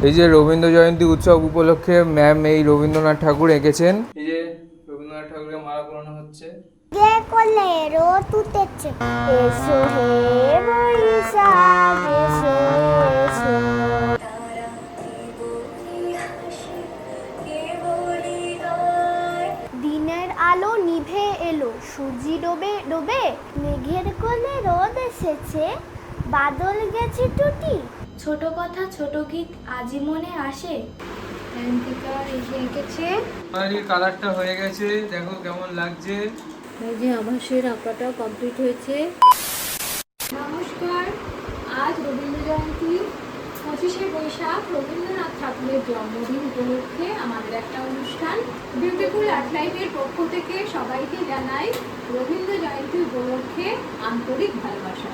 এই যে রবীন্দ্র জয়ন্তী উৎসব উপলক্ষে ম্যাম এই রবীন্দ্রনাথ ঠাকুর এঁকেছেন। এই যে রবীন্দ্রনাথ ঠাকুরকে মালা পরানো হচ্ছে। কে করলে রোদ উঠেছে, এসো হে বৈশাখ এসো এসো। দিনের আলো নিভে এলো, সূর্যি ডোবে ডোবে, মেঘের কোলে রোদ এসেছে, বাদল গেছে টুটি। ছোট কথা ছোট গীত আজই মনে আসে। সায়ন্তিকা এসে এঁকেছে। আমাদের কালারটা হয়ে গেছে, দেখো কেমন লাগছে। এই যে আভাসের আঁকাটা কমপ্লিট হয়েছে। নমস্কার, আজ রবীন্দ্র জয়ন্তী 25শে বৈশাখ রবীন্দ্রনাথ ঠাকুরের জন্মদিন উপলক্ষে আমাদের একটা অনুষ্ঠান। বিউটিফুল আর্ট লাইফের পক্ষ থেকে সবাইকে জানাই রবীন্দ্র জয়ন্তী উপলক্ষে আন্তরিক ভালোবাসা।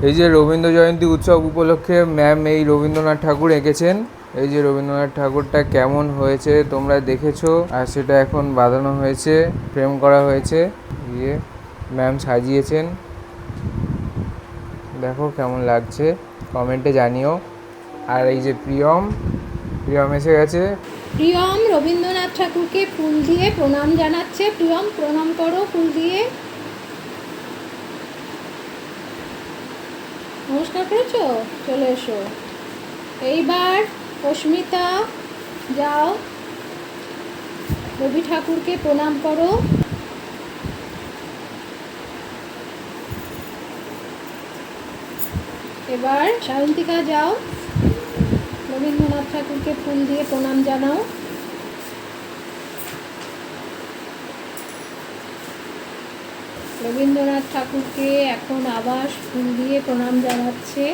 এই যে রবীন্দ্র জয়ন্তী উৎসব উপলক্ষে ম্যাম এই রবীন্দ্রনাথ ঠাকুর এঁকেছেন। এই যে রবীন্দ্রনাথ ঠাকুরটা কেমন হয়েছে তোমরা দেখেছো, আর সেটা এখন বাঁধানো হয়েছে, ফ্রেম করা হয়েছে, দিয়ে ম্যাম সাজিয়েছেন। দেখো কেমন লাগছে কমেন্টে জানিও। আর এই যে প্রিয়ম এসে গেছে। প্রিয়ম রবীন্দ্রনাথ ঠাকুরকে ফুল দিয়ে প্রণাম জানাচ্ছে। প্রিয়ম প্রণাম করো ফুল দিয়ে। নমস্কার করেছো, চলে এসো। এইবার অস্মিতা যাও, রবি ঠাকুরকে প্রণাম করো। এবার সায়ন্তিকা যাও, রবীন্দ্রনাথ ঠাকুরকে ফুল দিয়ে প্রণাম জানাও। রবীন্দ্রনাথ ঠাকুরকে এখন আবার ফুল দিয়ে প্রণাম জানাচ্ছে।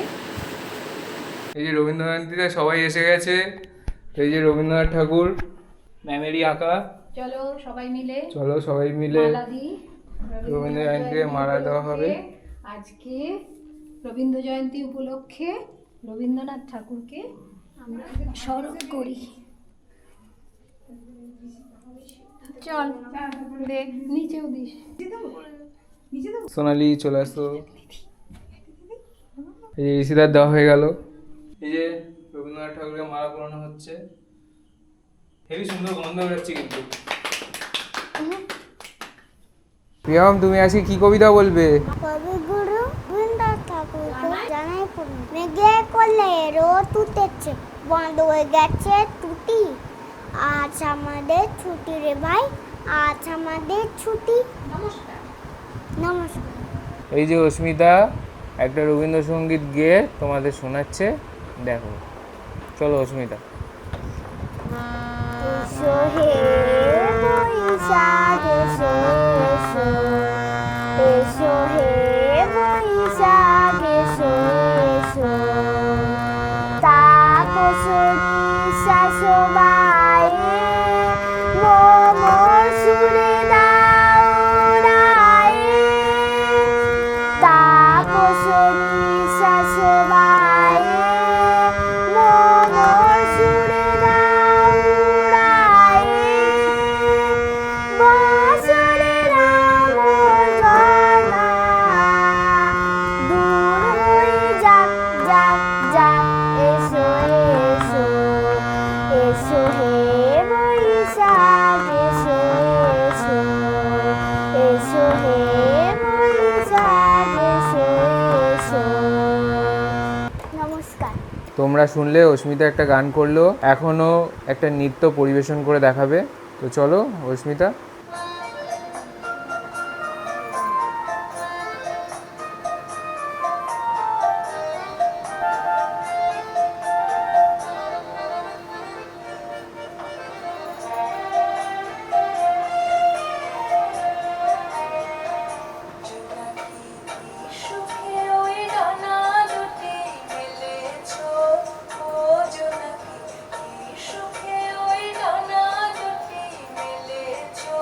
এই যে রবীন্দ্র জয়ন্তীতে সবাই এসে গেছে। এই যে রবীন্দ্রনাথ ঠাকুর ম্যামেরই আঁকা। চলো সবাই মিলে মালা দিই। রবীন্দ্র জয়ন্তীতে মালা দেওয়া হবে। আজকে রবীন্দ্র জয়ন্তী উপলক্ষে রবীন্দ্রনাথ ঠাকুরকে আমরা স্মরণ করি। চল দে, নিচেও দিস। সোনালি চলে আসতো। এই যে ইসিদার দেওয়া হয়ে গেল। এই যে রবীন্দ্রনাথ ঠাকুরকে মালা পরানো হচ্ছে। হেবি সুন্দর গন্ধ বেরোচ্ছে কিন্তু। প্রিয়ম তুমি আজকে কি কবিতা বলবে? কবিগুরু রবীন্দ্রনাথ ঠাকুরকে জানাই প্রণাম। মেঘে কোলে রোদ উঠেছে, বন্ধ হয়ে গেছে টুটি, আজ আমাদের ছুটি রে ভাই, আজ আমাদের ছুটি। নমস্কার। নমস্কার। এই যে অস্মিতা একটা রবীন্দ্রসঙ্গীত গেয়ে তোমাদের শোনাচ্ছে, দেখো। চলো অস্মিতা। এসো হে বৈশাখ এসো এসো, এসো হে বৈশাখ এসো এসো, তাপস নিঃশ্বাস বায়ে মোর সুরে দাও রায়ে, তাপস নিঃশ্বাস বায়ে মোর সুরে দাও রায়ে, বছরে রাম জানা দূর হয়ে যাক যাক যাক, এসো এসো, এসো হে বৈশাখ এসো এসো, এসো হে বৈশাখ এসো এসো। নমস্কার। তোমরা শুনলে অস্মিতা একটা গান করলো, এখনো একটা নৃত্য পরিবেশন করে দেখাবে। তো চলো অস্মিতা। সুখে ওই ডানা দুটি মেলেছো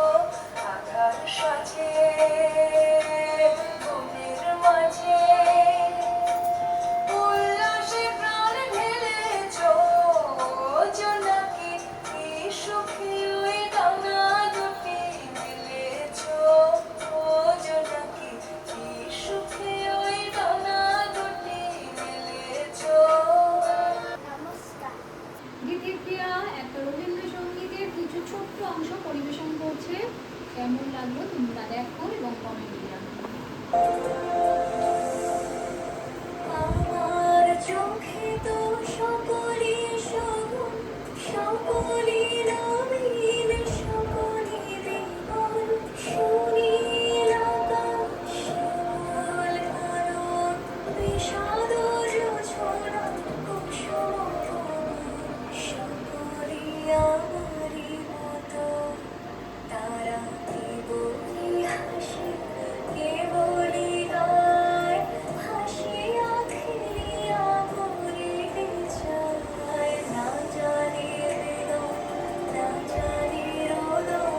কেমন লাগলো তোমরা দেখো এবং কমেন্টে জানাও। আমার চোখে তো সকলই শগুন, সকলই নবীন, সকলই বিমল, সুনীল আকাশ, শ্যামল কানন, বিষাদ জোছনা, কুসুম ভুবন, সকলই আমারই মতো। তারা কেবলই হাসে, কেবলই গায়, হাসিয়া খেলিয়া করিতে চায়। না জানি বেদন, না জানি রোদন,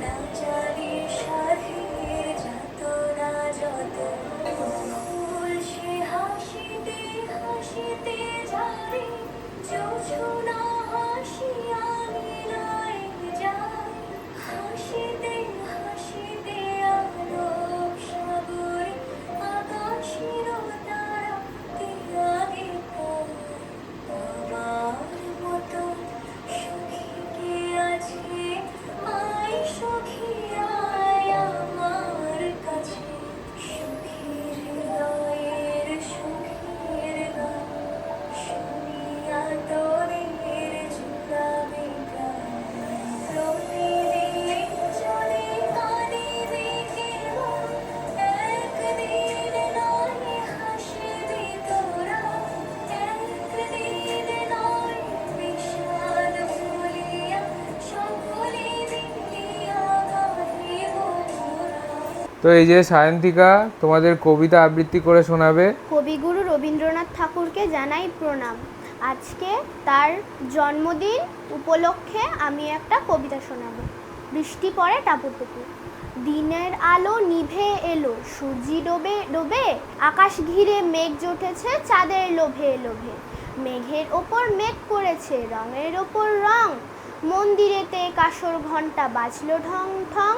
না জানি সাধের যাতনা যত। ফুল সে হাসিতে হাসিতে যায়, জোছনা হাসিয়া মিলায় যায়। হাসিতে হাসিতে আলোক সাগরে, আকাশের তারা তিয়াগে কয়। আমার মতো সুখী কে আছে, আয় সখী আয় আমার কাছে। সুখীর হৃদয়ের সুখের গান, শুনিয়া তোদের জুড়াবে প্রাণ। প্রতিদিন চলে কাঁদিবে কেবল, একদিন নয় হাসিবি তোরা। একদিন নয় বিষাদ ভুলিয়া, সকলে মিলিয়া গাহিব মোরা। তো এই যে সায়ন্তিকা তোমাদের কবিতা আবৃত্তি করে শোনাবে। কবিগুরু রবীন্দ্রনাথ ঠাকুরকে জানাই প্রণাম। আজকে তার জন্মদিন উপলক্ষে আমি একটা কবিতা শোনাবো। বৃষ্টি পড়ে টাপুর টুপুর, দিনের আলো নিভে এলো, সূর্যি ডোবে ডোবে, আকাশ ঘিরে মেঘ জুটেছে চাঁদের লোভে লোভে। মেঘের ওপর মেঘ করেছে রঙের ওপর রং, মন্দিরেতে কাসর ঘণ্টা বাজলো ঢং ঢং।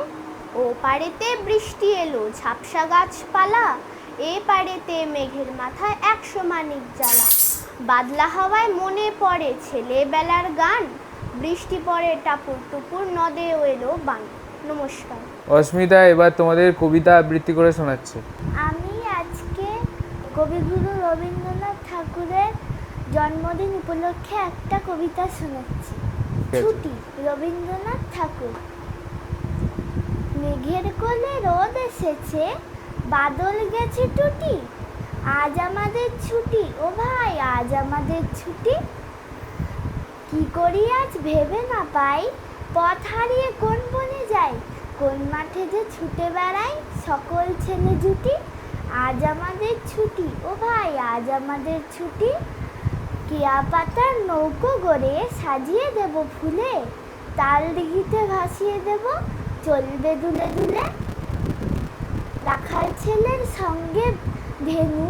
ও পাড়েতে বৃষ্টি এলো ঝাপসা গাছপালা, এ পাড়েতে মেঘের মাথায় 100 মানিক জ্বালা। বাদলা হাওয়ায় মনে পড়ে ছেলেবেলার গান, বৃষ্টি পড়ে টাপুর টুপুর, নদেও এলো বান। নমস্কার। অস্মিতা এবার তোমাদের কবিতা আবৃত্তি করে শোনাচ্ছে। আমি আজকে কবিগুরু রবীন্দ্রনাথ ঠাকুরের জন্মদিন উপলক্ষে একটা কবিতা শোনাচ্ছি। ছুটি, রবীন্দ্রনাথ ঠাকুর। মেঘের কোলে রোদ এসেছে, বাদল গেছে টুটি, আজ আমাদের ছুটি, ও ভাই আজ আমাদের ছুটি। কি করি আজ ভেবে না পাই, পথ হারিয়ে কোন বনে যাই, কোন মাঠে যে ছুটে বেড়াই সকল ছেলে জুটি। আজ আমাদের ছুটি, ও ভাই আজ আমাদের ছুটি। কেয়া পাতার নৌকো গড়ে সাজিয়ে দেব ফুলে, তাল দিঘিতে ভাসিয়ে দেব চলবে দুলে দুলে। রাখাল ছেলের সঙ্গে ধেনু,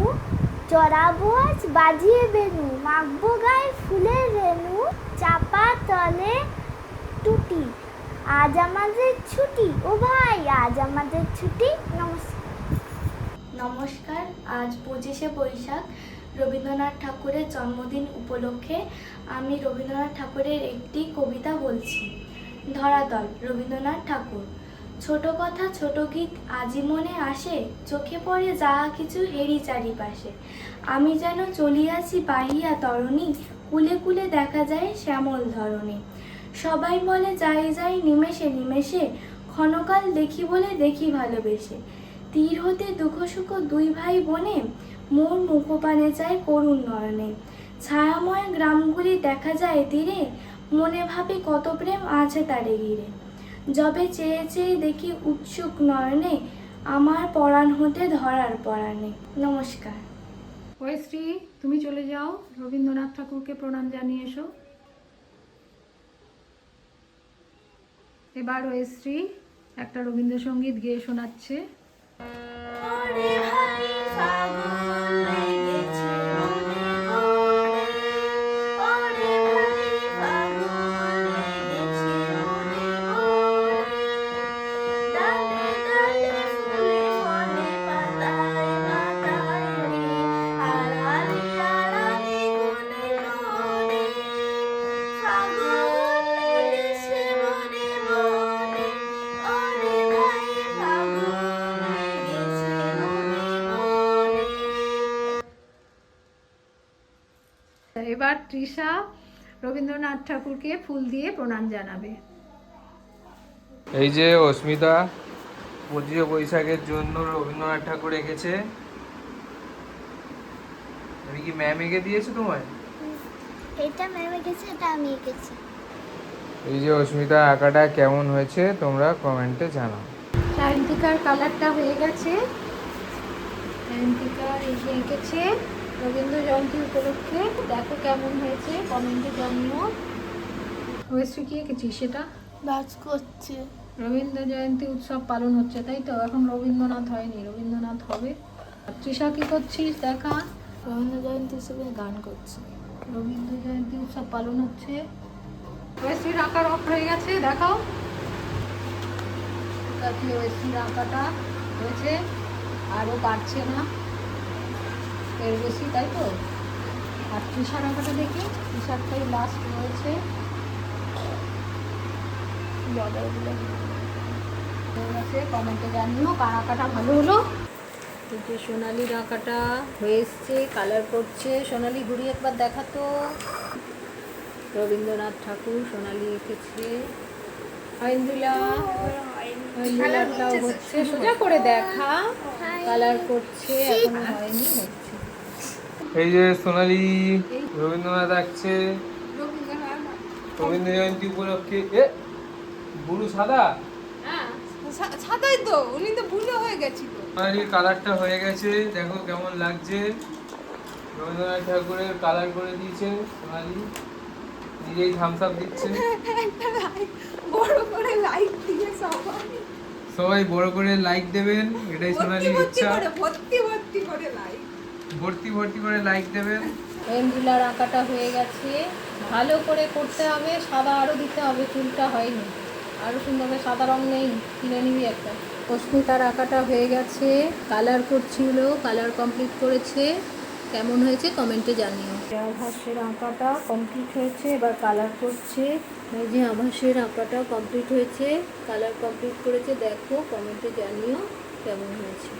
চড়াবো আজ বাজিয়ে বেনু, মাখবো গায়ে ফুলের রেণু, চাপা তলে টুটি। আজ আমাদের ছুটি, ও ভাই আজ আমাদের ছুটি। নমস্কার। নমস্কার। আজ 25শে বৈশাখ রবীন্দ্রনাথ ঠাকুরের জন্মদিন উপলক্ষে আমি রবীন্দ্রনাথ ঠাকুরের একটি কবিতা বলছি। ধরাতল, রবীন্দ্রনাথ ঠাকুর। ছোট কথা ছোট গীত আজি মনে আসে, চোখে পড়ে যাহা কিছু হেরি চারিপাশে। আমি যেন চলিয়াছি বাহিয়া তরণী, কুলে কুলে দেখা যায় শ্যামল ধরণী। সবাই বলে যাই যাই নিমেষে নিমেষে, ক্ষণকাল দেখি বলে দেখি ভালোবেসে। তীর হতে দুঃখ সুখ দুই ভাই বোনে, মোর মুখপানে চায় করুণ নয়নে। ছায়াময় গ্রামগুলি দেখা যায় তীরে, মনে ভাবি কত প্রেম আছে তারে ঘিরে। যবে চেয়ে চেয়ে দেখি উৎসুক নয়নে, আমার পরাণ হতে ধরার পরাণে। নমস্কার। শ্রী, তুমি চলে যাও, রবীন্দ্রনাথ ঠাকুরকে প্রণাম জানিয়ে এসো। এবার শ্রী একটা রবীন্দ্রসঙ্গীত গেয়ে শোনাচ্ছে। ওরে ভাই ফাগুন লেগেছে মনে করে, ওরে ভাই ফাগুন লেগেছে মনে করে। ডালে ডালে ফুলে ফলে পাতায় পাতায় রে, আড়ালে আড়ালে কোণে কোণে। ফাগুন লেগেছে মনে মনে, ওরে ভাই তৃষা রবীন্দ্রনাথ ঠাকুরকে ফুল দিয়ে প্রণাম জানাবে। এই যে অস্মিতা 25শে বৈশাখের জন্য রবীন্দ্রনাথ ঠাকুর এঁকেছে। আমি কি ম্যাম এঁকে দিয়েছে তোমায়? এটা ম্যাম এঁকেছে, এটা আমি এঁকেছি। এই যে অস্মিতা আঁকাটা কেমন হয়েছে তোমরা কমেন্টে জানাও। সায়ন্তিকার কালারটা হয়ে গেছে। সায়ন্তিকা এই যে এঁকেছে রবীন্দ্র জয়ন্তী উপলক্ষে। দেখো কেমন হয়েছে, কমেন্টে জানিও। ওয়েস্ট্রি কি এঁকেছিস সেটা? নাচ করছে। রবীন্দ্র জয়ন্তী উৎসব পালন হচ্ছে তাই তো? এখন রবীন্দ্রনাথ হয়নি, রবীন্দ্রনাথ হবে। তৃষা কি করছিস দেখা? রবীন্দ্র জয়ন্তী হিসেবে গান করছে। রবীন্দ্র জয়ন্তী উৎসব পালন হচ্ছে। ওয়েস্ট্রির আঁকার অফ হয়ে গেছে, দেখাও। ওয়েস্ট্রির আঁকাটা হয়েছে, আরও বাড়ছে না এর বেশি, তাই তো? আর তৃষার আঁকাটা দেখি, তৃষারটাই লাস্ট রয়েছে। বর্ডারগুলো হয়ে গেছে, কমেন্টে জানিও কার আঁকাটা ভালো হলো। এই যে সোনালির আঁকাটা হয়ে এসছে, কালার করছে। সোনালি ঘুরিয়ে একবার দেখাতো। রবীন্দ্রনাথ ঠাকুর সোনালি এঁকেছে। ঐন্দ্রিলাটাও হচ্ছে, সোজা করে দেখা। কালার করছে, এখনো হয়নি, হচ্ছে। এই যে সোনালি রবীন্দ্রনাথ আঁকছে রবীন্দ্র জয়ন্তী উপলক্ষে। এ বুড়ো সাদা সাদাই তো, উনি তো বুড়ো হয়ে গেছিল। সোনালির কালারটা হয়ে গেছে, দেখো কেমন লাগছে। রবীন্দ্রনাথ ঠাকুরের কালার করে দিয়েছে সোনালি, নিজেই থামস আপ দিচ্ছে। বড় করে লাইক দিয়ে সবাই বড় করে লাইক দেবেন, এটাই সোনালির ইচ্ছা। ভর্তি ভর্তি করে লাইক, ভর্তি ভর্তি করে লাইক দেবেন। এন্ড্রিলার আঁকাটা হয়ে গেছে, ভালো করে করতে হবে, সাদা আরও দিতে হবে, চুলটা হয়নি, আরও সুন্দর হবে। সাদা রং নেই, কিনে নিবি একটা। অস্মিতার আঁকাটা হয়ে গেছে, কালার করছিল, কালার কমপ্লিট করেছে। কেমন হয়েছে কমেন্টে জানিও। আভাসের আঁকাটা কমপ্লিট হয়েছে, এবার কালার করছে। এই যে আভাসের আঁকাটা কমপ্লিট হয়েছে, কালার কমপ্লিট করেছে। দেখো কমেন্টে জানিও কেমন হয়েছে।